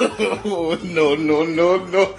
No, no, no, no.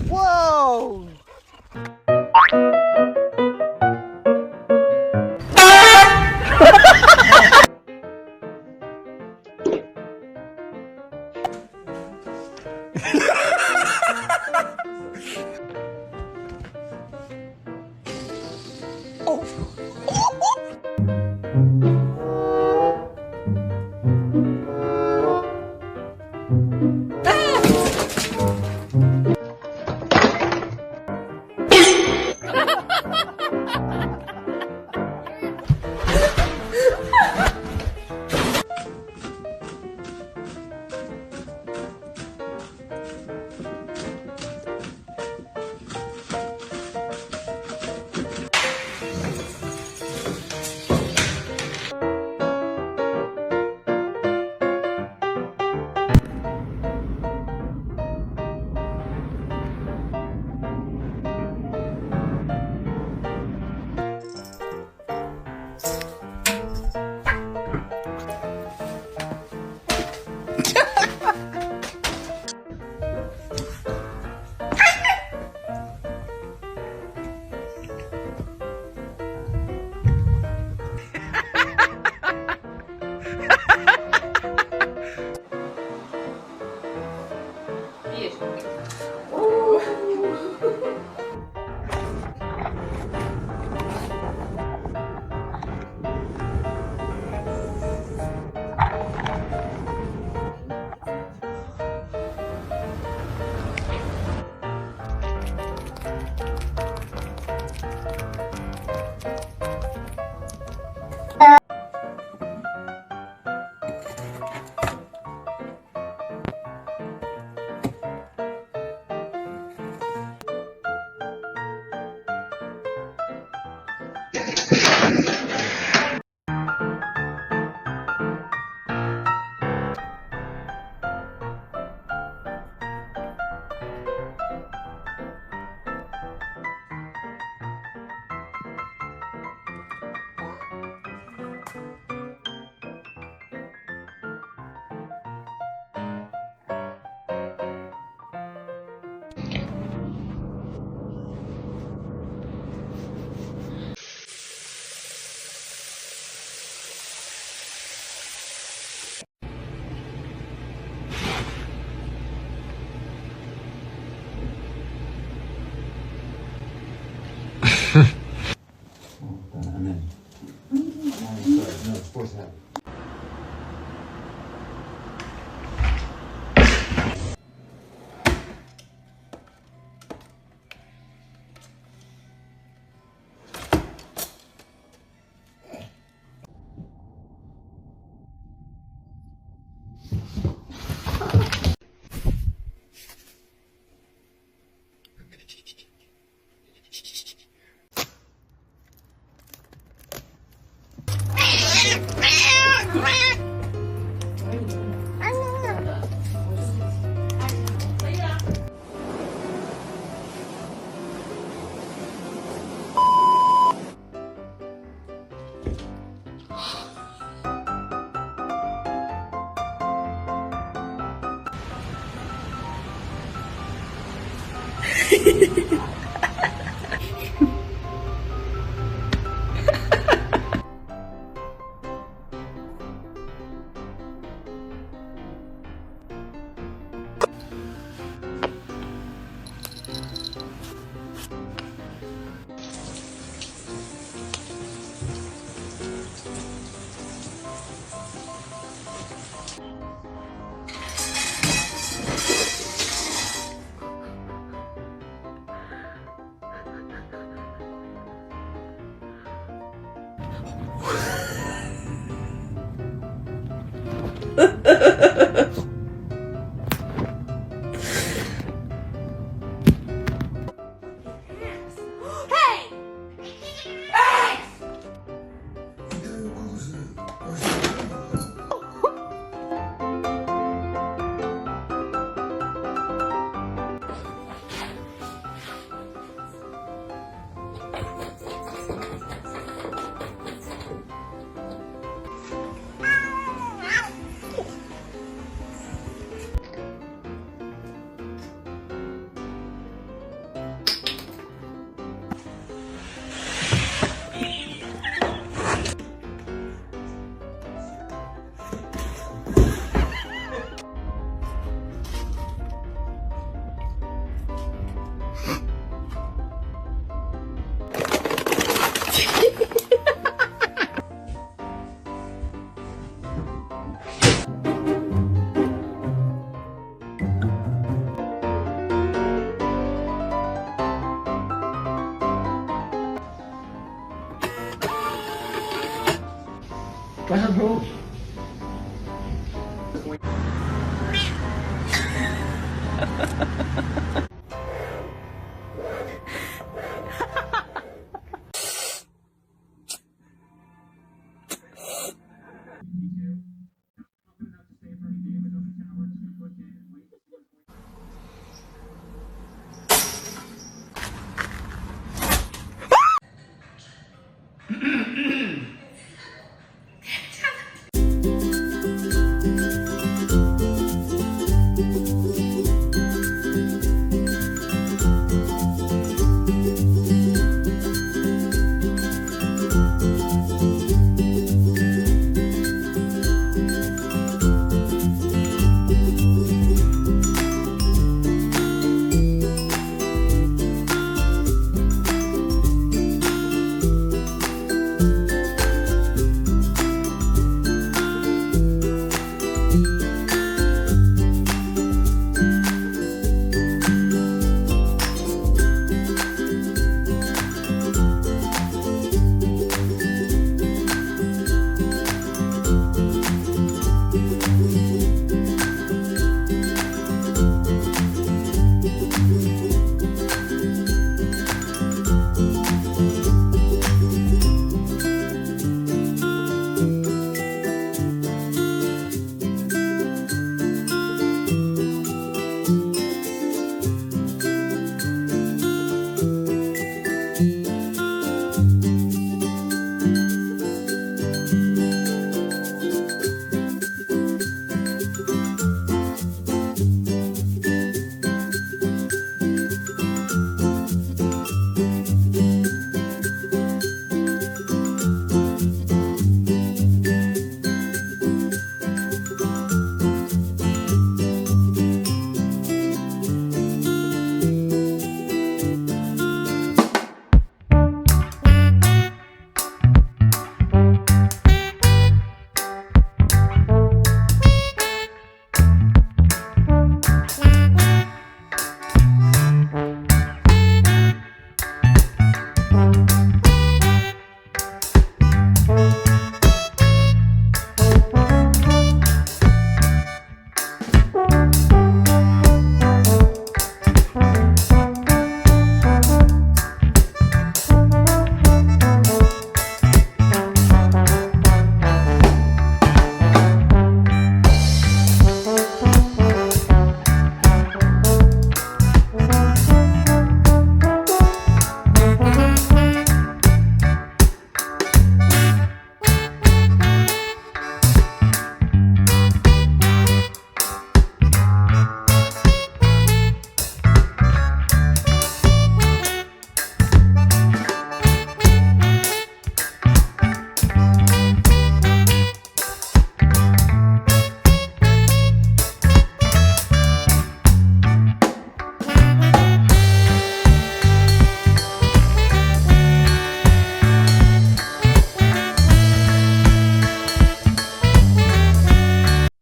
Whoa!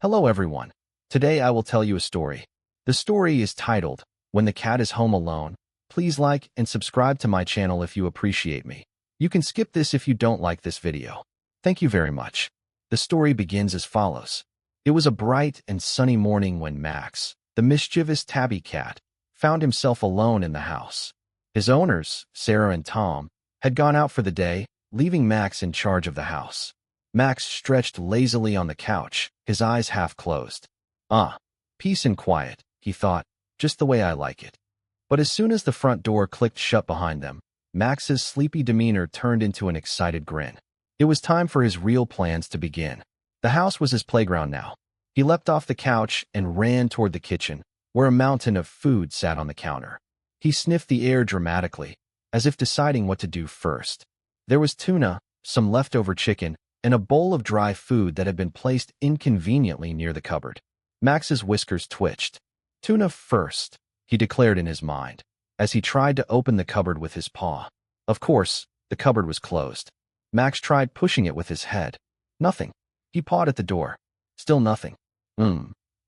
Hello everyone. Today I will tell you a story. The story is titled, When the Cat is Home Alone. Please like and subscribe to my channel if you appreciate me. You can skip this if you don't like this video. Thank you very much. The story begins as follows. It was a bright and sunny morning when Max, the mischievous tabby cat, found himself alone in the house. His owners, Sarah and Tom, had gone out for the day, leaving Max in charge of the house. Max stretched lazily on the couch, his eyes half closed. Peace and quiet, he thought, just the way I like it. But as soon as the front door clicked shut behind them, Max's sleepy demeanor turned into an excited grin. It was time for his real plans to begin. The house was his playground now. He leapt off the couch and ran toward the kitchen, where a mountain of food sat on the counter. He sniffed the air dramatically, as if deciding what to do first. There was tuna, some leftover chicken, and a bowl of dry food that had been placed inconveniently near the cupboard. Max's whiskers twitched. Tuna first, he declared in his mind, as he tried to open the cupboard with his paw. Of course, the cupboard was closed. Max tried pushing it with his head. Nothing. He pawed at the door. Still nothing.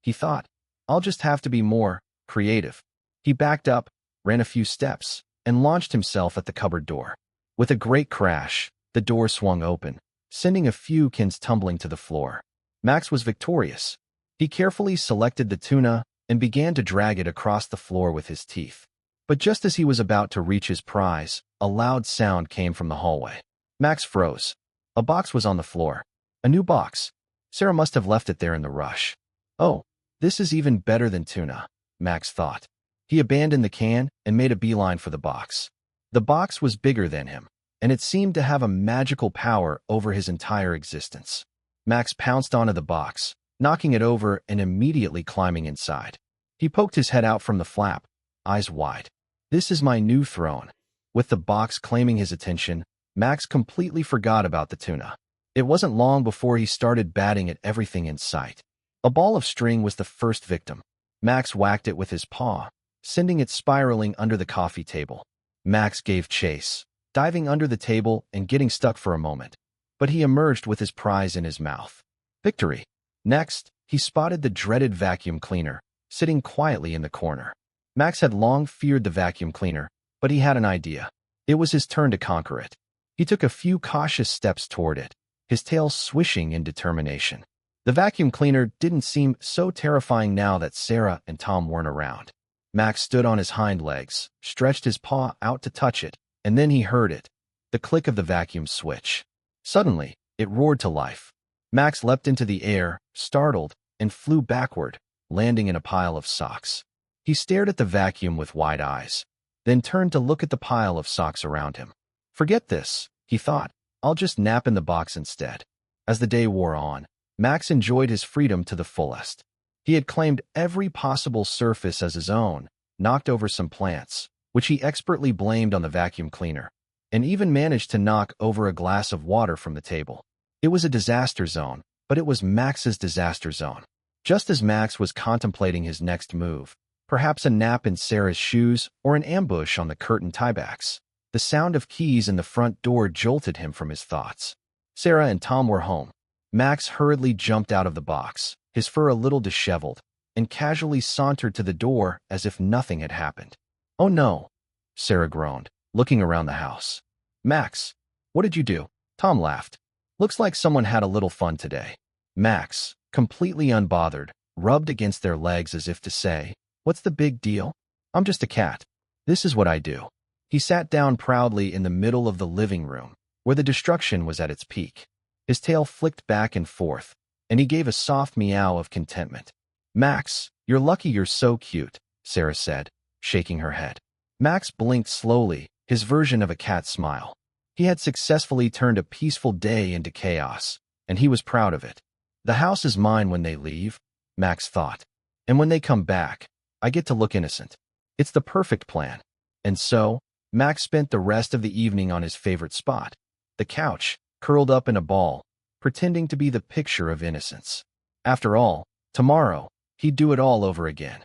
He thought, I'll just have to be more creative. He backed up, ran a few steps, and launched himself at the cupboard door. With a great crash, the door swung open, sending a few cans tumbling to the floor. Max was victorious. He carefully selected the tuna and began to drag it across the floor with his teeth. But just as he was about to reach his prize, a loud sound came from the hallway. Max froze. A box was on the floor. A new box. Sarah must have left it there in the rush. Oh, this is even better than tuna, Max thought. He abandoned the can and made a beeline for the box. The box was bigger than him, and it seemed to have a magical power over his entire existence. Max pounced onto the box, knocking it over and immediately climbing inside. He poked his head out from the flap, eyes wide. This is my new throne. With the box claiming his attention, Max completely forgot about the tuna. It wasn't long before he started batting at everything in sight. A ball of string was the first victim. Max whacked it with his paw, sending it spiraling under the coffee table. Max gave chase, diving under the table and getting stuck for a moment. But he emerged with his prize in his mouth. Victory. Next, he spotted the dreaded vacuum cleaner, sitting quietly in the corner. Max had long feared the vacuum cleaner, but he had an idea. It was his turn to conquer it. He took a few cautious steps toward it, his tail swishing in determination. The vacuum cleaner didn't seem so terrifying now that Sarah and Tom weren't around. Max stood on his hind legs, stretched his paw out to touch it, and then he heard it, the click of the vacuum switch. Suddenly, it roared to life. Max leapt into the air, startled, and flew backward, landing in a pile of socks. He stared at the vacuum with wide eyes, then turned to look at the pile of socks around him. Forget this, he thought. I'll just nap in the box instead. As the day wore on, Max enjoyed his freedom to the fullest. He had claimed every possible surface as his own, knocked over some plants, which he expertly blamed on the vacuum cleaner, and even managed to knock over a glass of water from the table. It was a disaster zone, but it was Max's disaster zone. Just as Max was contemplating his next move, perhaps a nap in Sarah's shoes or an ambush on the curtain tiebacks, the sound of keys in the front door jolted him from his thoughts. Sarah and Tom were home. Max hurriedly jumped out of the box, his fur a little disheveled, and casually sauntered to the door as if nothing had happened. Oh no, Sarah groaned, looking around the house. Max, what did you do? Tom laughed. Looks like someone had a little fun today. Max, completely unbothered, rubbed against their legs as if to say, what's the big deal? I'm just a cat. This is what I do. He sat down proudly in the middle of the living room, where the destruction was at its peak. His tail flicked back and forth, and he gave a soft meow of contentment. Max, you're lucky you're so cute, Sarah said, shaking her head. Max blinked slowly, his version of a cat smile. He had successfully turned a peaceful day into chaos, and he was proud of it. The house is mine when they leave, Max thought. And when they come back, I get to look innocent. It's the perfect plan. And so, Max spent the rest of the evening on his favorite spot, the couch, curled up in a ball, pretending to be the picture of innocence. After all, tomorrow, he'd do it all over again.